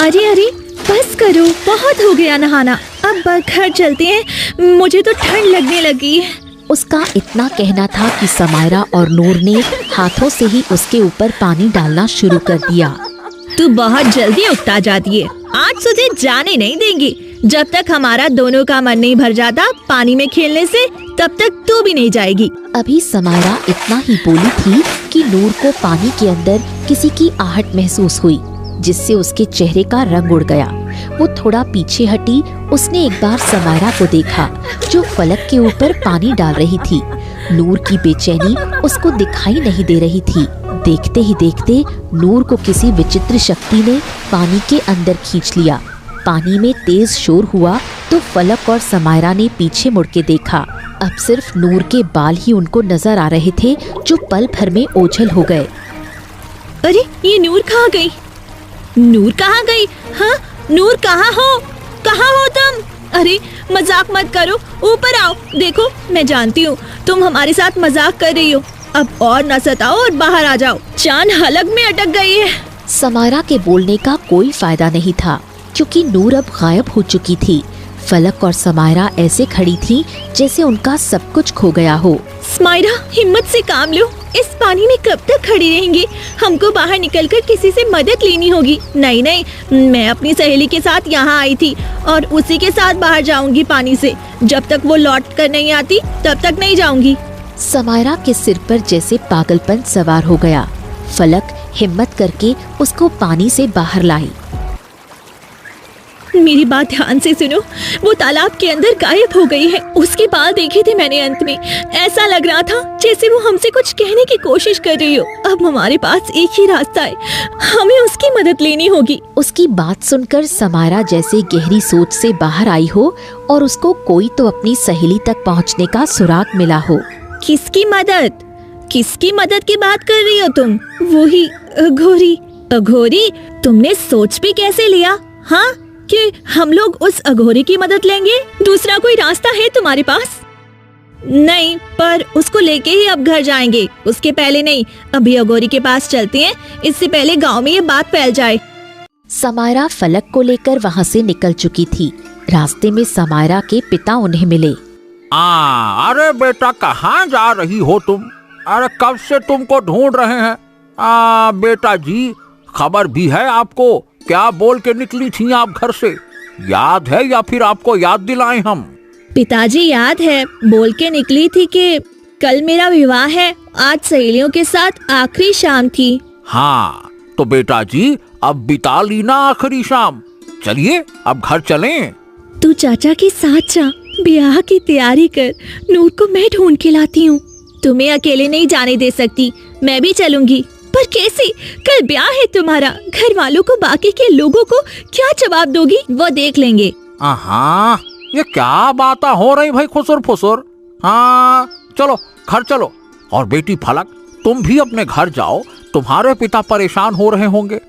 अरे अरे बस करो, बहुत हो गया नहाना, अब घर चलते हैं, मुझे तो ठंड लगने लगी है। उसका इतना कहना था कि समायरा और नूर ने हाथों से ही उसके ऊपर पानी डालना शुरू कर दिया। तू बहुत जल्दी उकता जाती है, आज तुझे जाने नहीं देंगी। जब तक हमारा दोनों का मन नहीं भर जाता पानी में खेलने से, तब तक तू भी नहीं जाएगी। अभी समायरा इतना ही बोली थी कि नूर को पानी के अंदर किसी की आहट महसूस हुई, जिससे उसके चेहरे का रंग उड़ गया। वो थोड़ा पीछे हटी। उसने एक बार समायरा को देखा जो फलक के ऊपर पानी डाल रही थी। नूर की बेचैनी उसको दिखाई नहीं दे रही थी। देखते ही देखते नूर को किसी विचित्र शक्ति ने पानी के अंदर खींच लिया। पानी में तेज शोर हुआ तो फलक और समायरा ने पीछे मुड़ के देखा। अब सिर्फ नूर के बाल ही उनको नजर आ रहे थे, जो पल भर में ओझल हो गए। अरे ये नूर कहाँ गई? नूर कहाँ गई? हाँ नूर कहाँ हो? कहाँ हो तुम? अरे मजाक मत करो, ऊपर आओ। देखो मैं जानती हूँ तुम हमारे साथ मजाक कर रही हो, अब और न सताओ और बाहर आ जाओ, जान हलक में अटक गई है। समायरा के बोलने का कोई फायदा नहीं था, क्योंकि नूर अब गायब हो चुकी थी। फलक और समायरा ऐसे खड़ी थी जैसे उनका सब कुछ खो गया हो। समायरा हिम्मत से काम लो, इस पानी में कब तक खड़ी रहेंगी? हमको बाहर निकलकर किसी से मदद लेनी होगी। नहीं नहीं, मैं अपनी सहेली के साथ यहाँ आई थी और उसी के साथ बाहर जाऊंगी पानी से। जब तक वो लौट कर नहीं आती तब तक नहीं जाऊंगी। समायरा के सिर पर जैसे पागलपन सवार हो गया। फलक हिम्मत करके उसको पानी से बाहर लाई। मेरी बात ध्यान से सुनो, वो तालाब के अंदर गायब हो गई है। उसके बाल देखे थे मैंने अंत में, ऐसा लग रहा था जैसे वो हमसे कुछ कहने की कोशिश कर रही हो। अब हमारे पास एक ही रास्ता है, हमें उसकी मदद लेनी होगी। उसकी बात सुनकर समायरा जैसे गहरी सोच से बाहर आई हो और उसको कोई तो अपनी सहेली तक पहुंचने का सुराग मिला हो। किसकी मदद? किसकी मदद की बात कर रही हो तुम? वो ही अघोरी। अघोरी? तुमने सोच भी कैसे लिया हाँ कि हम लोग उस अघोरी की मदद लेंगे? दूसरा कोई रास्ता है तुम्हारे पास? नहीं, पर उसको लेके ही अब घर जाएंगे, उसके पहले नहीं। अभी अघोरी के पास चलते हैं, इससे पहले गांव में ये बात फैल जाए। समायरा फलक को लेकर वहाँ से निकल चुकी थी। रास्ते में समायरा के पिता उन्हें मिले। अरे बेटा कहाँ जा रही हो तुम? अरे कब से तुमको ढूंढ रहे हैं। बेटा जी, खबर भी है आपको? क्या बोल के निकली थी आप घर से? याद है या फिर आपको याद दिलाएं हम? पिताजी याद है, बोल के निकली थी कि कल मेरा विवाह है, आज सहेलियों के साथ आखिरी शाम थी। हाँ तो बेटा जी अब बिता ली ना आखिरी शाम। चलिए अब घर चलें। तू चाचा के साथ जा, ब्याह की तैयारी कर, नूर को मैं ढूंढ के लाती हूँ। तुम्हें अकेले नहीं जाने दे सकती, मैं भी चलूंगी। पर कैसे? कल ब्याह है तुम्हारा, घर वालों को, बाकी के लोगों को क्या जवाब दोगी? वो देख लेंगे। हाँ ये क्या बात हो रही भाई खुसुर फुसुर। हाँ चलो घर चलो। और बेटी फलक तुम भी अपने घर जाओ, तुम्हारे पिता परेशान हो रहे होंगे।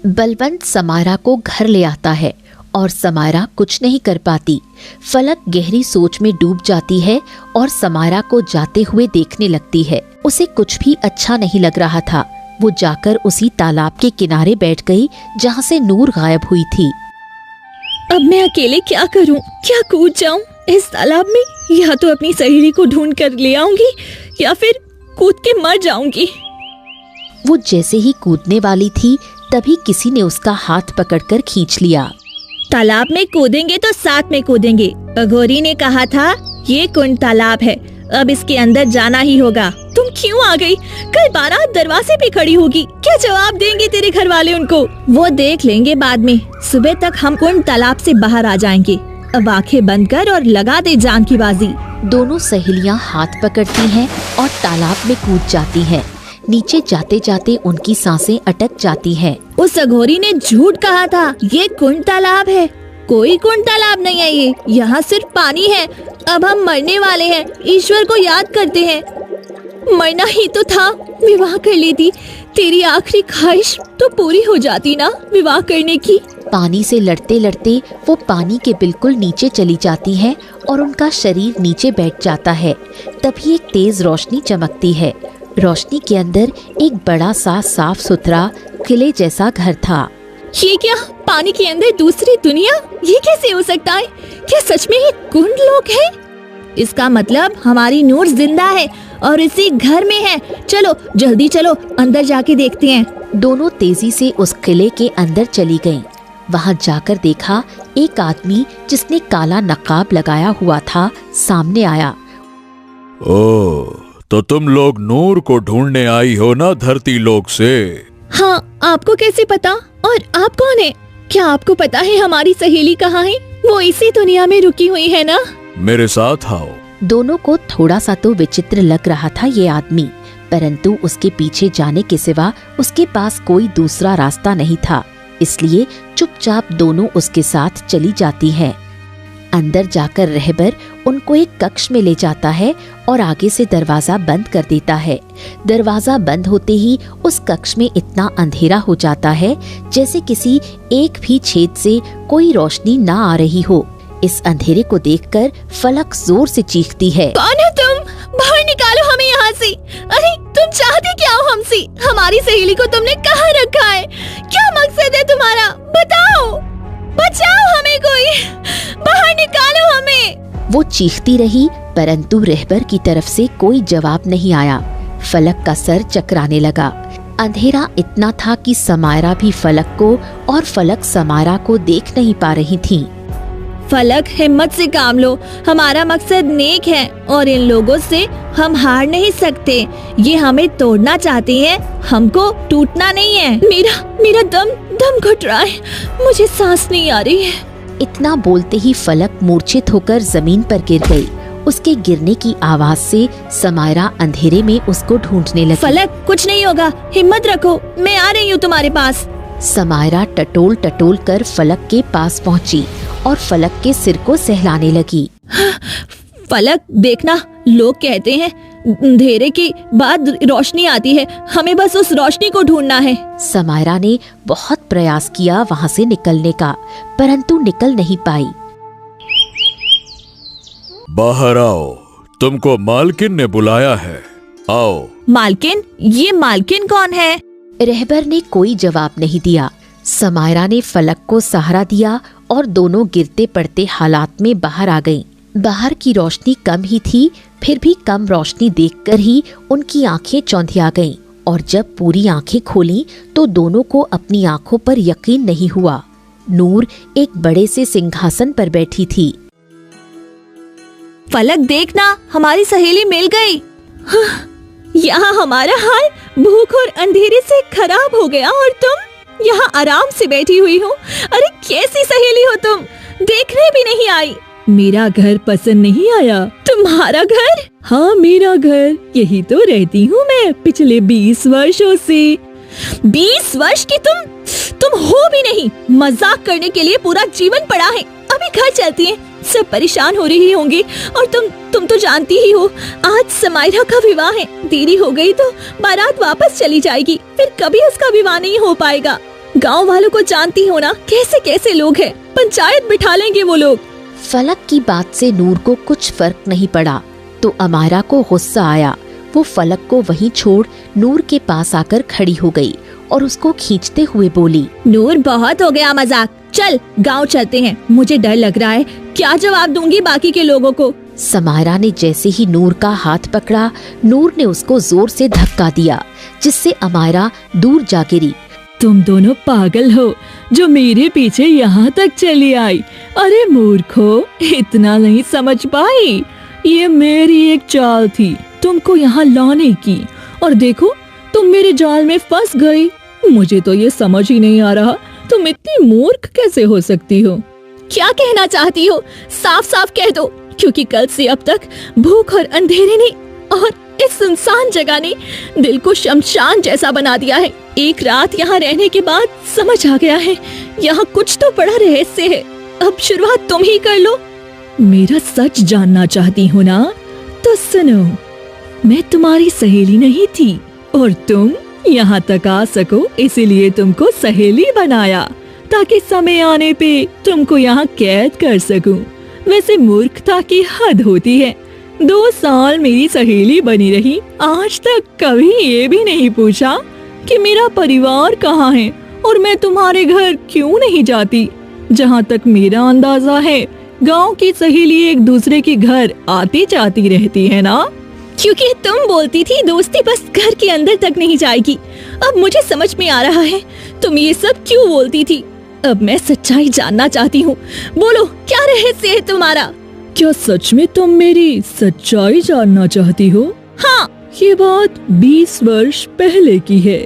बलवंत समायरा को घर ले आता है और समायरा कुछ नहीं कर पाती। फलक गहरी सोच में डूब जाती है और समायरा को जाते हुए देखने लगती है। उसे कुछ भी अच्छा नहीं लग रहा था। वो जाकर उसी तालाब के किनारे बैठ गई जहाँ से नूर गायब हुई थी। अब मैं अकेले क्या करूं? क्या कूद जाऊं इस तालाब में? या तो अपनी सहेली को ढूंढ कर ले आऊंगी या फिर कूद के मर जाऊंगी। वो जैसे ही कूदने वाली थी तभी किसी ने उसका हाथ पकड़कर खींच लिया। तालाब में कूदेंगे तो साथ में कूदेंगे। अघोरी ने कहा था ये कुंड तालाब है, अब इसके अंदर जाना ही होगा। तुम क्यों आ गई? कल बारात दरवाजे पे खड़ी होगी, क्या जवाब देंगे तेरे घर वाले उनको? वो देख लेंगे बाद में। सुबह तक हम कुंड तालाब से बाहर आ जाएंगे। अब आंखें बंद कर और लगा दे जान की बाजी। दोनों सहेलियां हाथ पकड़ती हैं और तालाब में कूद जाती हैं। नीचे जाते जाते उनकी सांसें अटक जाती हैं। उस अघोरी ने झूठ कहा था, ये कुंड तालाब है। कोई कुंड तालाब नहीं है ये, यहाँ सिर्फ पानी है। अब हम मरने वाले हैं, ईश्वर को याद करते हैं। मरना ही तो था, विवाह कर लेती। तेरी आखिरी ख्वाहिश तो पूरी हो जाती ना विवाह करने की। पानी से लड़ते लड़ते वो पानी के बिल्कुल नीचे चली जाती है और उनका शरीर नीचे बैठ जाता है। तभी एक तेज रोशनी चमकती है। रोशनी के अंदर एक बड़ा सा साफ सुथरा किले जैसा घर था। ये क्या, पानी के अंदर दूसरी दुनिया? ये कैसे हो सकता है? क्या सच में ये कुंड लोग हैं? इसका मतलब हमारी नूर जिंदा है और इसी घर में है। चलो जल्दी चलो, अंदर जाके देखते हैं। दोनों तेजी से उस किले के अंदर चली गईं। वहां जाकर देखा एक आदमी जिसने काला नकाब लगाया हुआ था सामने आया। ओह, तो तुम लोग नूर को ढूंढने आई हो ना धरती लोक से? हाँ, आपको कैसे पता? और आप कौन है? क्या आपको पता है हमारी सहेली कहाँ है? वो इसी दुनिया में रुकी हुई है ना? मेरे साथ आओ। दोनों को थोड़ा सा तो विचित्र लग रहा था ये आदमी, परंतु उसके पीछे जाने के सिवा उसके पास कोई दूसरा रास्ता नहीं था, इसलिए चुपचाप दोनों उसके साथ चली जाती हैं। अंदर जाकर रहबर उनको एक कक्ष में ले जाता है और आगे से दरवाजा बंद कर देता है। दरवाजा बंद होते ही उस कक्ष में इतना अंधेरा हो जाता है जैसे किसी एक भी छेद से कोई रोशनी ना आ रही हो। इस अंधेरे को देखकर फलक जोर से चीखती है। कौन हो तुम? बाहर निकालो हमें यहाँ से। अरे तुम चाहते क्या हो हमसे? हमारी सहेली को तुमने कहाँ रखा है? क्या मकसद है तुम्हारा? बताओ, बचाओ हमें कोई, बाहर निकालो हमें। वो चीखती रही परंतु रहबर की तरफ से कोई जवाब नहीं आया। फलक का सर चकराने लगा। अंधेरा इतना था कि समायरा भी फलक को और फलक समायरा को देख नहीं पा रही थी। फलक, हिम्मत से काम लो, हमारा मकसद नेक है और इन लोगों से हम हार नहीं सकते। ये हमें तोड़ना चाहते हैं, हमको टूटना नहीं है। मेरा दम घुट रहा है, मुझे सांस नहीं आ रही है। इतना बोलते ही फलक मूर्छित होकर जमीन पर गिर गई। उसके गिरने की आवाज से समायरा अंधेरे में उसको ढूंढने लगी। फलक, कुछ नहीं होगा, हिम्मत रखो, मैं आ रही हूँ तुम्हारे पास। समायरा टटोल टटोल कर फलक के पास पहुंची और फलक के सिर को सहलाने लगी। फलक, देखना, लोग कहते हैं अंधेरे के बाद रोशनी आती है, हमें बस उस रोशनी को ढूंढना है। समायरा ने बहुत प्रयास किया वहां से निकलने का, परंतु निकल नहीं पाई। बाहर आओ, तुमको मालकिन ने बुलाया है, आओ। मालकिन? ये मालकिन कौन है? रहबर ने कोई जवाब नहीं दिया। समायरा ने फलक को सहारा दिया और दोनों गिरते पड़ते हालात में बाहर आ गईं। बाहर की रोशनी कम ही थी, फिर भी कम रोशनी देखकर ही उनकी आंखें चौंधिया गईं और जब पूरी आंखें खोलीं तो दोनों को अपनी आंखों पर यकीन नहीं हुआ। नूर एक बड़े से सिंहासन पर बैठी थी। फलक, देखना, हमारी सहेली मिल गई। यहाँ हमारा हाल भूख और अंधेरे से खराब हो गया और तुम यहाँ आराम से बैठी हुई हो। अरे कैसी सहेली हो तुम, देखने भी नहीं आई। मेरा घर पसंद नहीं आया? तुम्हारा घर? हाँ, मेरा घर, यही तो रहती हूँ मैं पिछले 20 वर्षों से। 20 वर्ष की तुम हो भी नहीं। मजाक करने के लिए पूरा जीवन पड़ा है। अभी घर चलती हैं, सब परेशान हो रही होंगी और तुम तो जानती ही हो, आज समायरा का विवाह है। देरी हो गई तो बारात वापस चली जाएगी, फिर कभी उसका विवाह नहीं हो पाएगा। गांव वालों को जानती हो ना, कैसे कैसे लोग हैं, पंचायत बिठा लेंगे वो लोग। फलक की बात से नूर को कुछ फर्क नहीं पड़ा तो अमायरा को गुस्सा आया। वो फलक को वहीं छोड़ नूर के पास आकर खड़ी हो गई और उसको खींचते हुए बोली, नूर, बहुत हो गया मजाक, चल गांव चलते हैं। मुझे डर लग रहा है, क्या जवाब दूंगी बाकी के लोगों को। समायरा ने जैसे ही नूर का हाथ पकड़ा, नूर ने उसको जोर से धक्का दिया जिससे अमायरा दूर जा गिरी। तुम दोनों पागल हो जो मेरे पीछे यहाँ तक चली आई। अरे मूर्खो, इतना नहीं समझ पाई? ये मेरी एक चाल थी तुमको यहाँ लाने की, और देखो तुम मेरे जाल में फंस गई। मुझे तो ये समझ ही नहीं आ रहा, तुम इतनी मूर्ख कैसे हो सकती हो? क्या कहना चाहती हो? साफ साफ कह दो, क्योंकि कल से अब तक भूख और अंधेरे ने और इस सुनसान जगह ने दिल को शमशान जैसा बना दिया है। एक रात यहाँ रहने के बाद समझ आ गया है, यहाँ कुछ तो बड़ा रहस्य है। अब शुरुआत तुम ही कर लो। मेरा सच जानना चाहती हो ना? तो सुनो, मैं तुम्हारी सहेली नहीं थी और तुम यहाँ तक आ सको इसीलिए तुमको सहेली बनाया, ताकि समय आने पे तुमको यहाँ कैद कर सकूं। वैसे मूर्खता की हद होती है। 2 साल मेरी सहेली बनी रही, आज तक कभी ये भी नहीं पूछा कि मेरा परिवार कहाँ है और मैं तुम्हारे घर क्यों नहीं जाती? जहाँ तक मेरा अंदाजा है, गांव की सहेली एक दूसरे के घर आती जाती रहती है ना? क्योंकि तुम बोलती थी दोस्ती बस घर के अंदर तक नहीं जाएगी। अब मुझे समझ में आ रहा है तुम ये सब क्यों बोलती थी। अब मैं सच्चाई जानना चाहती हूँ। बोलो, क्या रहस्य है तुम्हारा? क्या सच में तुम मेरी सच्चाई जानना चाहती हो? हाँ, ये बात 20 वर्ष पहले की है।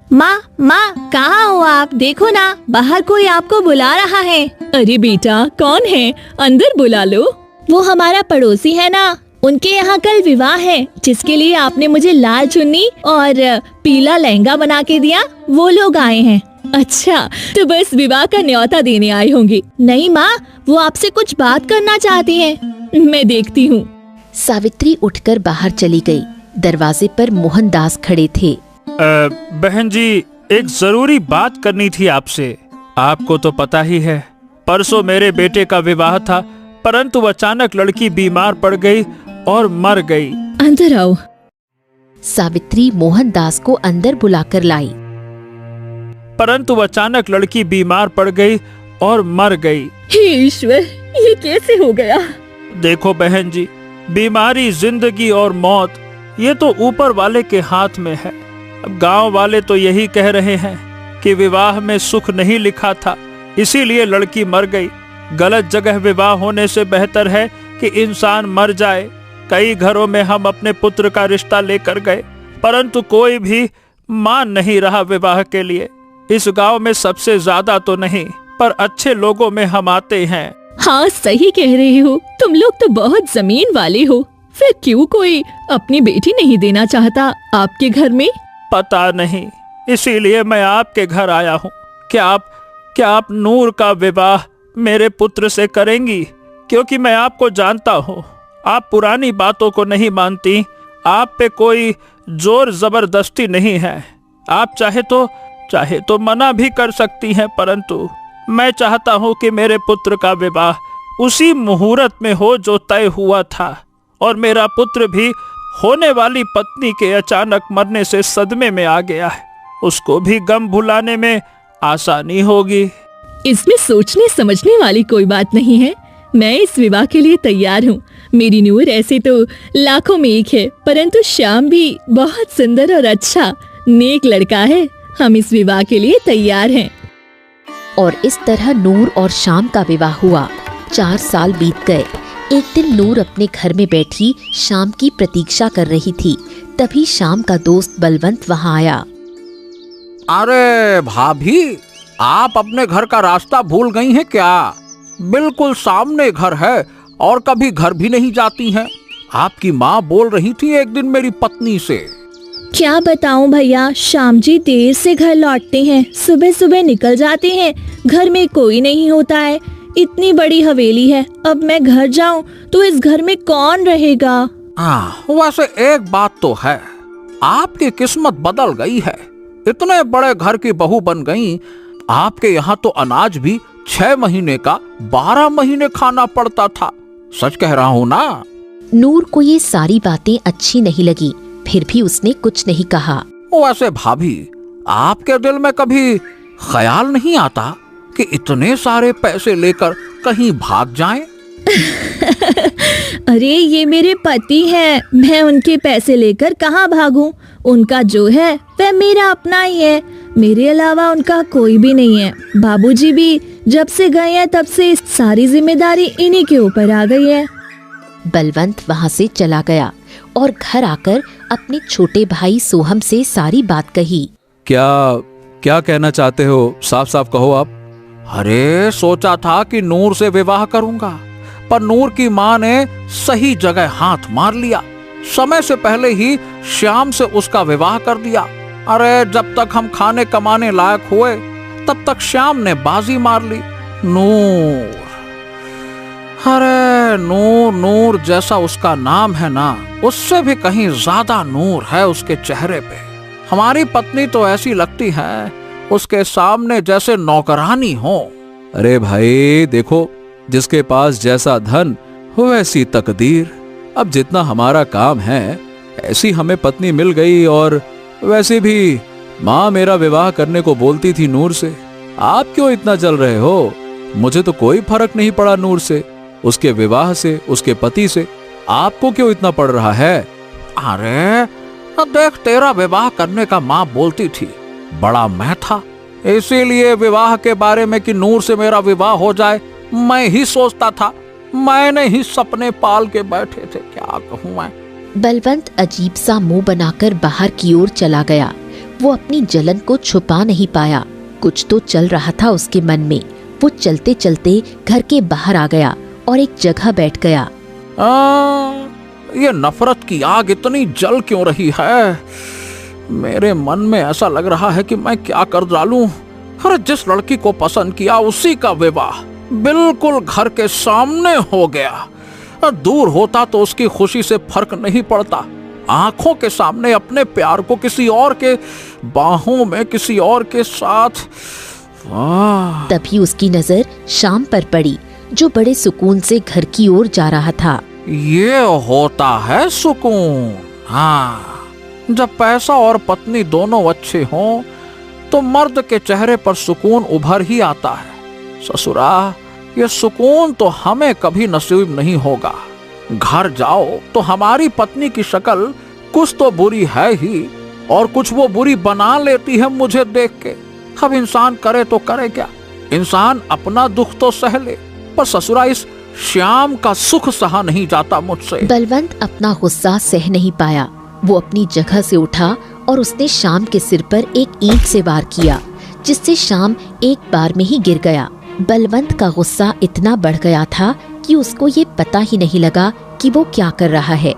माँ, कहाँ हो आप? देखो ना, बाहर कोई आपको बुला रहा है। अरे बेटा, कौन है? अंदर बुला लो। वो हमारा पड़ोसी है ना, उनके यहाँ कल विवाह है, जिसके लिए आपने मुझे लाल चुन्नी और पीला लहंगा बना के दिया। वो लोग आए हैं। अच्छा, तो बस विवाह का न्योता देने आए होंगे। नहीं माँ, वो आपसे कुछ बात करना चाहती हैं। मैं देखती हूँ। सावित्री उठकर बाहर चली गई। दरवाजे पर मोहनदास खड़े थे। बहन जी, एक जरूरी बात करनी थी आपसे। आपको तो पता ही है, परसों मेरे बेटे का विवाह था, परंतु अचानक लड़की बीमार पड़ गई और मर गई। अंदर आओ। सावित्री मोहनदास को अंदर बुलाकर लाई। परंतु अचानक लड़की बीमार पड़ गई और मर गई। हे ईश्वर, ये कैसे हो गया? देखो बहन जी, बीमारी, जिंदगी और मौत, ये तो ऊपर वाले के हाथ में है। अब गांव वाले तो यही कह रहे हैं कि विवाह में सुख नहीं लिखा था, इसीलिए लड़की मर गई। गलत जगह विवाह होने से बेहतर है कि इंसान मर जाए। कई घरों में हम अपने पुत्र का रिश्ता लेकर गए, परंतु कोई भी मान नहीं रहा विवाह के लिए। इस गांव में सबसे ज्यादा तो नहीं, पर अच्छे लोगों में हम आते हैं। हाँ, सही कह रहे हो। तुम लोग तो बहुत जमीन वाले हो। फिर क्यों कोई अपनी बेटी नहीं देना चाहता आपके घर में? पता नहीं, इसीलिए मैं आपके घर आया हूँ। क्या आप नूर का विवाह मेरे पुत्र से करेंगी? क्योंकि मैं आपको जानता हूँ, आप पुरानी बातों को नहीं मानती। आप पे कोई जोर जबरदस्ती नहीं है। आप चाहे तो मना भी कर सकती हैं, परंतु मैं चाहता हूँ कि मेरे पुत्र का विवाह उसी मुहूर्त में हो जो तय हुआ था, और मेरा पुत्र भी होने वाली पत्नी के अचानक मरने से सदमे में आ गया है। उसको भी गम भुलाने में आसानी होगी। इसमें सोचने समझने वाली कोई बात नहीं है। मैं इस विवाह के लिए तैयार हूँ। मेरी नूर ऐसे तो लाखों में एक है, परंतु श्याम भी बहुत सुंदर और अच्छा नेक लड़का है। हम इस विवाह के लिए तैयार हैं। और इस तरह नूर और श्याम का विवाह हुआ। 4 साल बीत गए। एक दिन नूर अपने घर में बैठी श्याम की प्रतीक्षा कर रही थी। तभी श्याम का दोस्त बलवंत वहाँ आया। अरे भाभी, आप अपने घर का रास्ता भूल गई हैं क्या? बिल्कुल सामने घर है और कभी घर भी नहीं जाती हैं। आपकी माँ बोल रही थी एक दिन मेरी पत्नी से। क्या बताऊं भैया, श्याम जी देर से घर लौटते हैं, सुबह सुबह निकल जाते हैं, घर में कोई नहीं होता है। इतनी बड़ी हवेली है, अब मैं घर जाऊं तो इस घर में कौन रहेगा? वैसे एक बात तो है, आपकी किस्मत बदल गई है। इतने बड़े घर की बहू बन गई। आपके यहाँ तो अनाज भी 6 महीने का 12 महीने खाना पड़ता था। सच कह रहा हूँ ना? नूर को ये सारी बातें अच्छी नहीं लगी, फिर भी उसने कुछ नहीं कहा। वैसे भाभी, आपके दिल में कभी ख्याल नहीं आता कि इतने सारे पैसे लेकर कहीं भाग जाएं? अरे ये मेरे पति हैं, मैं उनके पैसे लेकर कहाँ भागूं? उनका जो है वह मेरा अपना ही है, मेरे अलावा उनका कोई भी नहीं है। बाबूजी भी जब से गए हैं तब से सारी जिम्मेदारी इन्हीं के ऊपर आ गई है। बलवंत वहाँ से चला गया और घर आकर अपने छोटे भाई सोहम से सारी बात कही। क्या कहना चाहते हो? साफ साफ कहो आप। अरे सोचा था कि नूर से विवाह करूंगा, पर नूर की माँ ने सही जगह हाथ मार लिया। समय से पहले ही श्याम से उसका विवाह कर दिया। अरे जब तक हम खाने कमाने लायक हुए तब तक श्याम ने बाजी मार ली। नूर, अरे नूर जैसा उसका नाम है ना, उससे भी कहीं ज्यादा नूर है उसके चेहरे पे। हमारी पत्नी तो ऐसी लगती है उसके सामने जैसे नौकरानी हो। अरे भाई देखो, जिसके पास जैसा धन वैसी तकदीर। अब जितना हमारा काम है, ऐसी हमें पत्नी मिल गई और वैसे भी माँ मेरा विवाह करने को बोलती थी नूर से। आप क्यों इतना जल रहे हो? मुझे तो कोई फर्क नहीं पड़ा नूर से, उसके विवाह से, उसके पति से। आपको क्यों इतना पड़ रहा है? अरे देख, तेरा विवाह करने का माँ बोलती थी, बड़ा मैं था, इसीलिए विवाह के बारे में कि नूर से मेरा विवाह हो जाए मैं ही सोचता था। मैंने ही सपने पाल के बैठे थे, क्या कहूँ मैं। बलवंत अजीब सा मुंह बनाकर बाहर की ओर चला गया। वो अपनी जलन को छुपा नहीं पाया। कुछ तो चल रहा था उसके मन में। वो चलते चलते घर के बाहर आ गया और एक जगह बैठ गया। ये नफरत की आग इतनी जल क्यों रही है? मेरे मन में ऐसा लग रहा है कि मैं क्या कर डालूं। अरे जिस लड़की को पसंद किया उसी का विवाह बिल्कुल घर के सामने हो गया। दूर होता तो उसकी खुशी से फर्क नहीं पड़ता, आंखों के सामने अपने प्यार को किसी और के बाहों में किसी और के साथ। तभी उसकी नजर शाम पर पड़ी, जो बड़े सुकून से घर की ओर जा रहा था। ये होता है सुकून। हाँ, जब पैसा और पत्नी दोनों अच्छे हों तो मर्द के चेहरे पर सुकून उभर ही आता है। ससुरा, ये सुकून तो हमें कभी नसीब नहीं होगा। घर जाओ तो हमारी पत्नी की शक्ल कुछ तो बुरी है ही, और कुछ वो बुरी बना लेती है मुझे देख के। अब इंसान करे तो करे क्या? इंसान अपना दुख तो सह ले, पर ससुरा इस श्याम का सुख सहा नहीं जाता मुझसे। बलवंत अपना गुस्सा सह नहीं पाया। वो अपनी जगह से उठा और उसने शाम के सिर पर एक ईंट से वार किया, जिससे शाम एक बार में ही गिर गया। बलवंत का गुस्सा इतना बढ़ गया था कि उसको ये पता ही नहीं लगा कि वो क्या कर रहा है।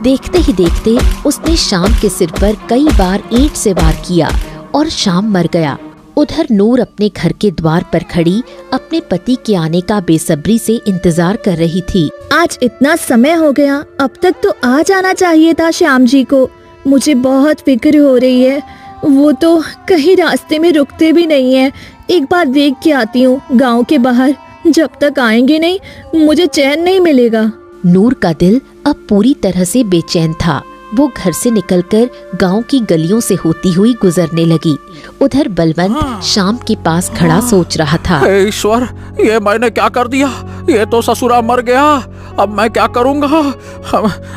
देखते ही देखते उसने शाम के सिर पर कई बार ईंट से वार किया और शाम मर गया। उधर नूर अपने घर के द्वार पर खड़ी अपने पति के आने का बेसब्री से इंतजार कर रही थी। आज इतना समय हो गया, अब तक तो आ जाना चाहिए था श्याम जी को। मुझे बहुत फिक्र हो रही है। वो तो कहीं रास्ते में रुकते भी नहीं है। एक बार देख के आती हूँ गांव के बाहर। जब तक आएंगे नहीं मुझे चैन नहीं मिलेगा। नूर का दिल अब पूरी तरह से बेचैन था। वो घर से निकलकर गांव की गलियों से होती हुई गुजरने लगी। उधर बलवंत शाम के पास खड़ा सोच रहा था। हे ईश्वर, ये मैंने क्या कर दिया? ये तो ससुरा मर गया, अब मैं क्या करूँगा?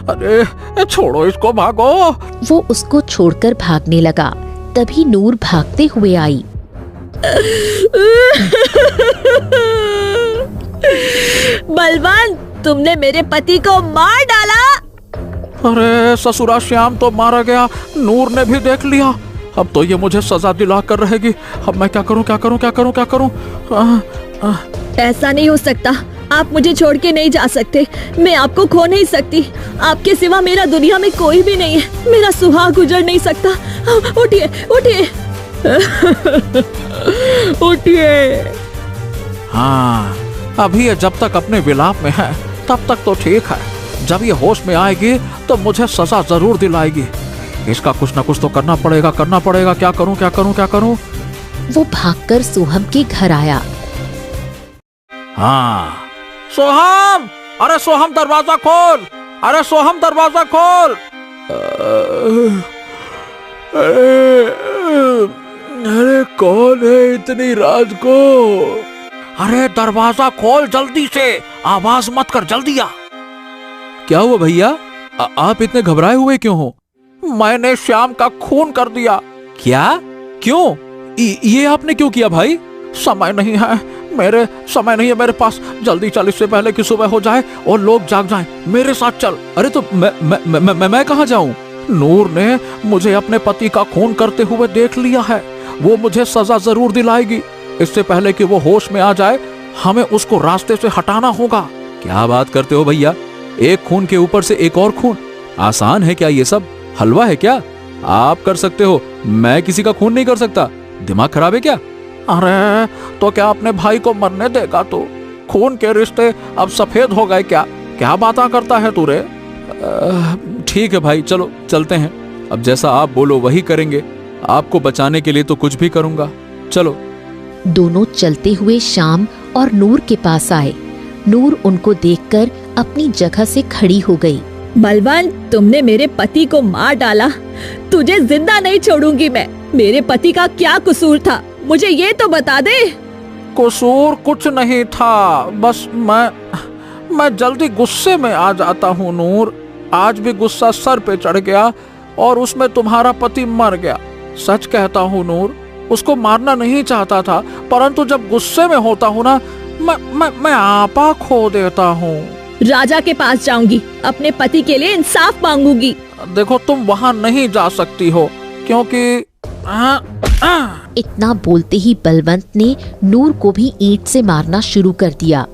अरे छोड़ो इसको, भागो। वो उसको छोड़कर भागने लगा। तभी नूर भागते हुए आई। बलवंत, तुमने मेरे पति को मार डाला। अरे ससुरा श्याम तो मारा गया, नूर ने भी देख लिया। अब तो ये मुझे सजा दिला कर रहेगी। अब मैं क्या करूं, क्या करूं, क्या करूं, क्या करूं? ऐसा नहीं हो सकता। आप मुझे छोड़ के नहीं जा सकते। मैं आपको खो नहीं सकती। आपके सिवा मेरा दुनिया में कोई भी नहीं है। मेरा सुहाग गुजर नहीं सकता। उठिए, उठिए। उठिए। हाँ, अभी ये जब तक अपने विलाप में है तब तक तो ठीक है। जब ये होश में आएगी तो मुझे सजा जरूर दिलाएगी। इसका कुछ ना कुछ तो करना पड़ेगा, करना पड़ेगा। क्या करूं, क्या करूं, क्या करूं? वो भागकर सोहम के घर आया। हाँ, सोहम! अरे सोहम, दरवाजा खोल! अरे सोहम, दरवाजा खोल! अरे कौन है इतनी रात को? अरे दरवाजा खोल जल्दी से, आवाज मत कर, जल्दी आ। क्या हुआ भैया? आप इतने घबराए हुए क्यों हो? मैंने श्याम का खून कर दिया। क्या? क्यों? ये आपने क्यों किया भाई? समय नहीं है मेरे पास। जल्दी चल, इससे पहले कि सुबह हो जाए और लोग जाग जाएं। मेरे साथ चल। अरे तो मैं कहाँ जाऊं? नूर ने मुझे अपने पति का खून करते हुए देख लिया है। वो मुझे सजा जरूर दिलाएगी। इससे पहले कि वो होश में आ जाए हमें उसको रास्ते से हटाना होगा। क्या बात करते हो भैया? एक खून के ऊपर से एक और खून? आसान है क्या ये सब? हलवा है क्या? आप कर सकते हो, मैं किसी का खून नहीं कर सकता। दिमाग खराब है क्या? अरे तो क्या अपने भाई को मरने देगा तू? खून के रिश्ते अब सफेद हो गए क्या? क्या बातें करता है तू रे? ठीक है भाई, चलो चलते हैं। अब जैसा आप बोलो वही करेंगे। आपको बचाने के लिए तो कुछ भी करूंगा। चलो। दोनों चलते हुए श्याम और नूर के पास आए। नूर उनको देखकर अपनी जगह से खड़ी हो गई। बलवंत, तुमने मेरे पति को मार डाला। तुझे जिंदा नहीं छोड़ूंगी मैं। मेरे पति का क्या कसूर था, मुझे ये तो बता दे। कसूर कुछ नहीं था, बस मैं जल्दी गुस्से में आ जाता हूँ नूर। आज भी गुस्सा सर पे चढ़ गया और उसमें तुम्हारा पति मर गया। सच कहता हूँ नूर, उसको मारना नहीं चाहता था, परंतु जब गुस्से में होता हूँ ना, मैं आपा खो देता हूँ। राजा के पास जाऊंगी, अपने पति के लिए इंसाफ मांगूंगी। देखो तुम वहाँ नहीं जा सकती हो, क्योंकि इतना बोलते ही बलवंत ने नूर को भी ईंट से मारना शुरू कर दिया।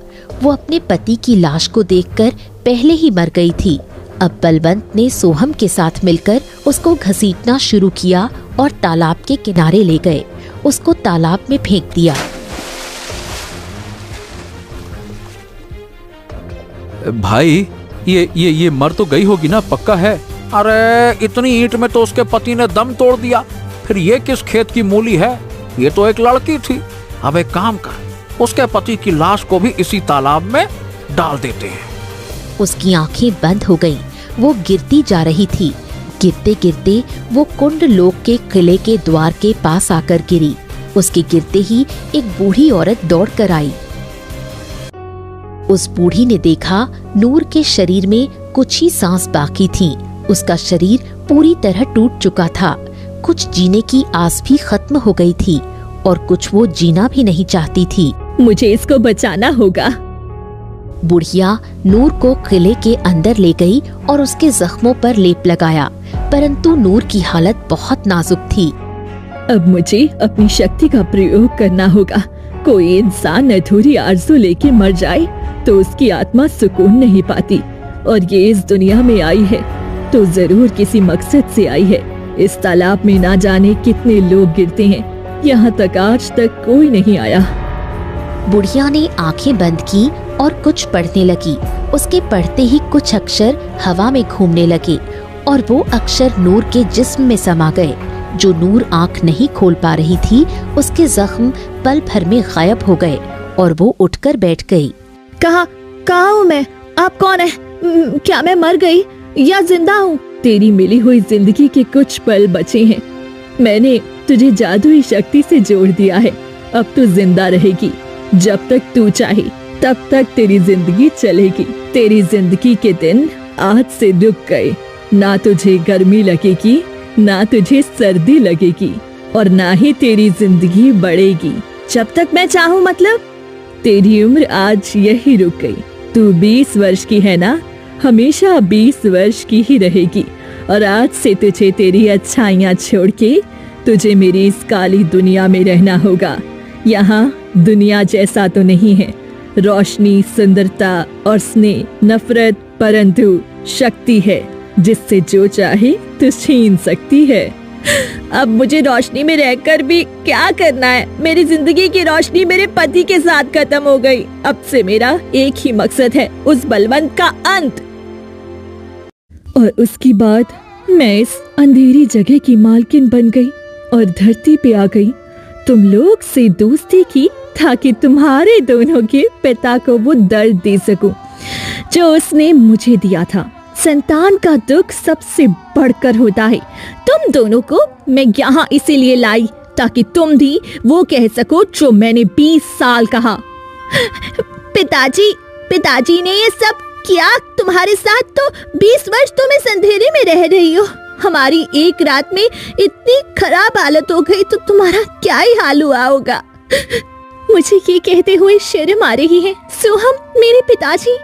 वो अपने पति की लाश को देखकर पहले ही मर गई थी। अब बलवंत ने सोहम के साथ मिलकर उसको घसीटना शुरू किया और तालाब के किनारे ले गए। उसको तालाब में फेंक दिया। भाई ये मर तो गई होगी ना, पक्का है? अरे इतनी ईंट में तो उसके पति ने दम तोड़ दिया, फिर ये किस खेत की मूली है? ये तो एक लड़की थी। अब एक काम कर, उसके पति की लाश को भी इसी तालाब में डाल देते हैं। उसकी आंखें बंद हो गईं। वो गिरती जा रही थी। गिरते गिरते वो कुंड लोक के किले के द्वार के पास आकर गिरी। उसके गिरते ही एक बूढ़ी औरत दौड़ कर आई। उस बूढ़ी ने देखा नूर के शरीर में कुछ ही सांस बाकी थी। उसका शरीर पूरी तरह टूट चुका था। कुछ जीने की आस भी खत्म हो गई थी और कुछ वो जीना भी नहीं चाहती थी। मुझे इसको बचाना होगा। बुढ़िया नूर को किले के अंदर ले गई और उसके जख्मों पर लेप लगाया, परंतु नूर की हालत बहुत नाजुक थी। अब मुझे अपनी शक्ति का प्रयोग करना होगा। कोई इंसान अधूरी आरज़ू लेके मर जाए तो उसकी आत्मा सुकून नहीं पाती, और ये इस दुनिया में आई है तो जरूर किसी मकसद से आई है। इस तालाब में ना जाने कितने लोग गिरते हैं, यहाँ तक आज तक कोई नहीं आया। बुढ़िया ने आंखें बंद की और कुछ पढ़ने लगी। उसके पढ़ते ही कुछ अक्षर हवा में घूमने लगे और वो अक्षर नूर के जिस्म में समा गए। जो नूर आंख नहीं खोल पा रही थी, उसके जख्म पल भर में गायब हो गए और वो उठकर बैठ गई। कहाँ हूँ मैं? आप कौन है? क्या मैं मर गई या जिंदा हूँ? तेरी मिली हुई जिंदगी के कुछ पल बचे हैं। मैंने तुझे जादुई शक्ति से जोड़ दिया है। अब तू जिंदा रहेगी। जब तक तू चाहे तब तक तेरी जिंदगी चलेगी। तेरी जिंदगी के दिन आज से रुक गए। ना तुझे गर्मी लगेगी, ना तुझे सर्दी लगेगी, और ना ही तेरी जिंदगी बढ़ेगी। जब तक मैं चाहूँ, मतलब तेरी उम्र आज यही रुक गई। तू 20 वर्ष की है ना, हमेशा 20 वर्ष की ही रहेगी। और आज से तुझे तेरी अच्छाइयाँ छोड़ के तुझे मेरी इस काली दुनिया में रहना होगा। यहाँ दुनिया जैसा तो नहीं है, रोशनी, सुंदरता और स्नेह, नफरत, परंतु शक्ति है जिससे जो चाहे तो छीन सकती है। अब मुझे रोशनी में रहकर भी क्या करना है? मेरी जिंदगी की रोशनी मेरे पति के साथ खत्म हो गई। अब से मेरा एक ही मकसद है, उस बलवंत का अंत। और उसके बाद मैं इस अंधेरी जगह की मालकिन बन गई और धरती पे आ गई। तुम लोग से दोस्ती की ताकि तुम्हारे दोनों के पिता को वो दर्द दे सकूं जो उसने मुझे दिया था। संतान का दुख सबसे बढ़कर होता है। तुम दोनों को मैं यहाँ इसीलिए लाई ताकि तुम भी वो कह सको जो मैंने 20 साल कहा। पिताजी ने ये सब किया तुम्हारे साथ, तो 20 वर्ष तुम इस अंधेरे में रह रही हो। हमारी एक रात में इतनी खराब हालत हो गई तो तुम्हारा क्या ही हाल हुआ होगा। मुझे ये कहते हुए शर्म आ रही है। सोहम, मेरे पिताजी,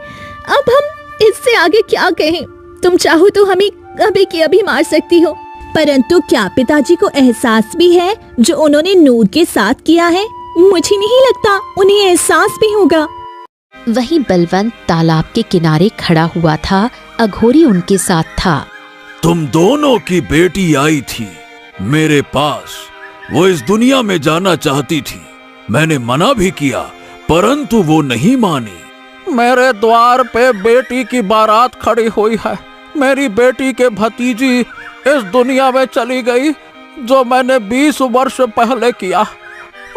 अब हम इससे आगे क्या कहें? तुम चाहो तो हमें अभी के अभी मार सकती हो, परंतु क्या पिताजी को एहसास भी है जो उन्होंने नूर के साथ किया है? मुझे नहीं लगता उन्हें एहसास भी होगा। वहीं बलवंत तालाब के किनारे खड़ा हुआ था। अघोरी उनके साथ था। तुम दोनों की बेटी आई थी मेरे पास। वो इस दुनिया में जाना चाहती थी। मैंने मना भी किया, परंतु वो नहीं मानी। मेरे द्वार पे बेटी की बारात खड़ी हुई है। मेरी बेटी के भतीजी इस दुनिया में चली गई। जो मैंने 20 वर्ष पहले किया,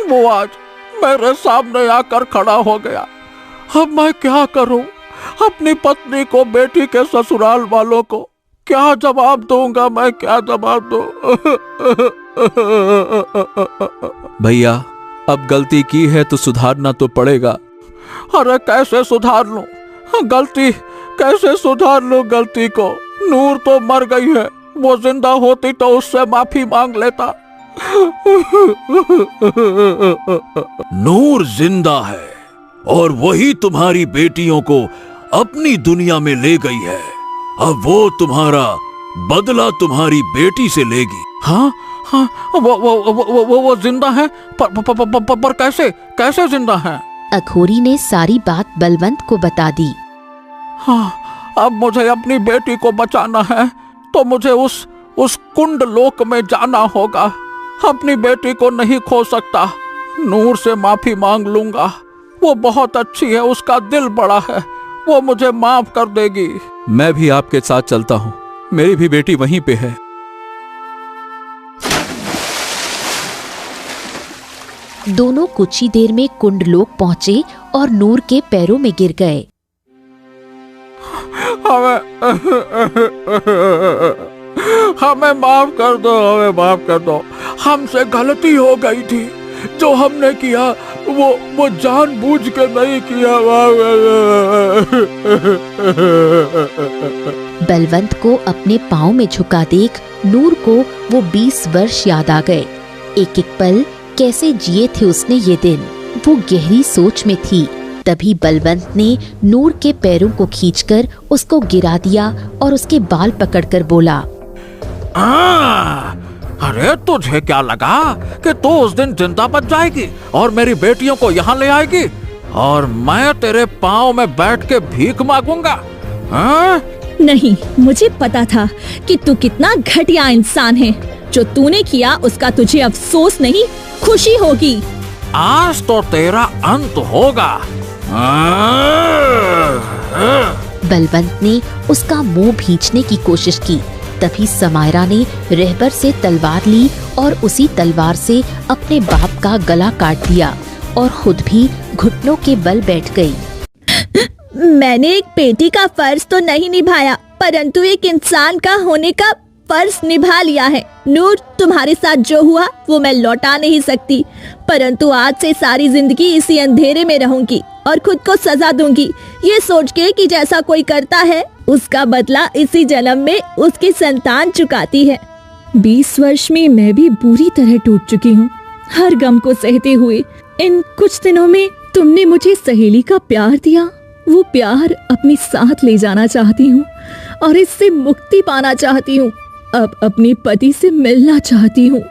वो आज मेरे सामने आकर खड़ा हो गया। अब मैं क्या करूं? अपनी पत्नी को, बेटी के ससुराल वालों को क्या जवाब दूंगा मैं, क्या जवाब दूं? भैया अब गलती की है तो सुधारना तो पड़ेगा। अरे कैसे सुधार लूं गलती, कैसे सुधार लूं गलती को? नूर तो मर गई है, वो जिंदा होती तो उससे माफी मांग लेता। नूर जिंदा है और वही तुम्हारी बेटियों को अपनी दुनिया में ले गई है। अब वो तुम्हारा बदला तुम्हारी बेटी से लेगी। हाँ हाँ, वो जिंदा है, पर कैसे, कैसे जिंदा है? अघोरी ने सारी बात बलवंत को बता दी। हाँ, अब मुझे अपनी बेटी को बचाना है तो मुझे उस कुंड लोक में जाना होगा। अपनी बेटी को नहीं खो सकता। नूर से माफी मांग लूंगा, वो बहुत अच्छी है, उसका दिल बड़ा है, वो मुझे माफ कर देगी। मैं भी आपके साथ चलता हूँ, मेरी भी बेटी वहीं पे है। दोनों कुछ ही देर में कुंडलोक पहुंचे और नूर के पैरों में गिर गए। हमें माफ कर दो, हमें माफ कर दो। हमसे गलती हो गई थी, जो हमने किया वो जानबूझ के नहीं किया। बलवंत को अपने पाँव में झुका देख नूर को वो 20 वर्ष याद आ गए। एक एक पल कैसे जिए थे उसने ये दिन। वो गहरी सोच में थी। तभी बलवंत ने नूर के पैरों को खींचकर उसको गिरा दिया और उसके बाल पकड़कर बोला, अरे तुझे क्या लगा कि तू उस दिन जिंदा बच जाएगी और मेरी बेटियों को यहाँ ले आएगी और मैं तेरे पाँव में बैठ के भीख मांगूंगा? नहीं, मुझे पता था कि तू कितना घटिया इंसान है। जो तूने किया उसका तुझे अफसोस नहीं, खुशी होगी। आज तो तेरा अंत होगा। बलवंत ने उसका मुंह भींचने की कोशिश की। तभी समायरा ने रहबर से तलवार ली और उसी तलवार से अपने बाप का गला काट दिया और खुद भी घुटनों के बल बैठ गई। मैंने एक बेटी का फर्ज तो नहीं निभाया, परंतु एक इंसान का होने का फर्ज निभा लिया है। नूर, तुम्हारे साथ जो हुआ वो मैं लौटा नहीं सकती, परंतु आज से सारी जिंदगी इसी अंधेरे में रहूंगी और खुद को सजा दूंगी, ये सोच के कि जैसा कोई करता है उसका बदला इसी जन्म में उसकी संतान चुकाती है। 20 वर्ष में मैं भी बुरी तरह टूट चुकी हूँ, हर गम को सहते हुए। इन कुछ दिनों में तुमने मुझे सहेली का प्यार दिया, वो प्यार अपने साथ ले जाना चाहती हूँ और इससे मुक्ति पाना चाहती हूँ। अब अपने पति से मिलना चाहती हूँ।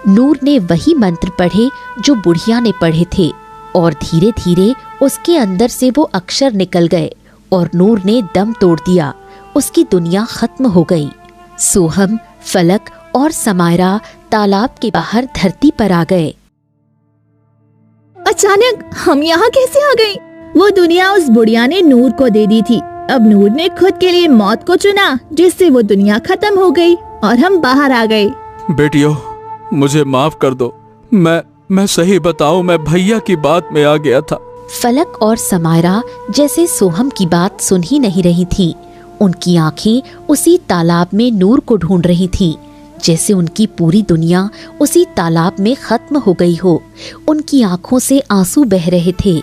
नूर ने वही मंत्र पढ़े जो बुढ़िया ने पढ़े थे और धीरे धीरे उसके अंदर से वो अक्षर निकल गए और नूर ने दम तोड़ दिया। उसकी दुनिया खत्म हो गई। सोहम, फलक और समायरा तालाब के बाहर धरती पर आ गए। अचानक हम यहाँ कैसे आ गए? वो दुनिया उस बुढ़िया ने नूर को दे दी थी। अब नूर ने खुद के लिए मौत को चुना, जिससे वो दुनिया खत्म हो गई और हम बाहर आ गए। बेटियों, मुझे माफ कर दो। मैं सही बताऊं, मैं भैया की बात में आ गया था। फलक और समायरा जैसे सोहम की बात सुन ही नहीं रही थी। उनकी आंखें उसी तालाब में नूर को ढूंढ रही थी, जैसे उनकी पूरी दुनिया उसी तालाब में खत्म हो गई हो। उनकी आंखों से आंसू बह रहे थे।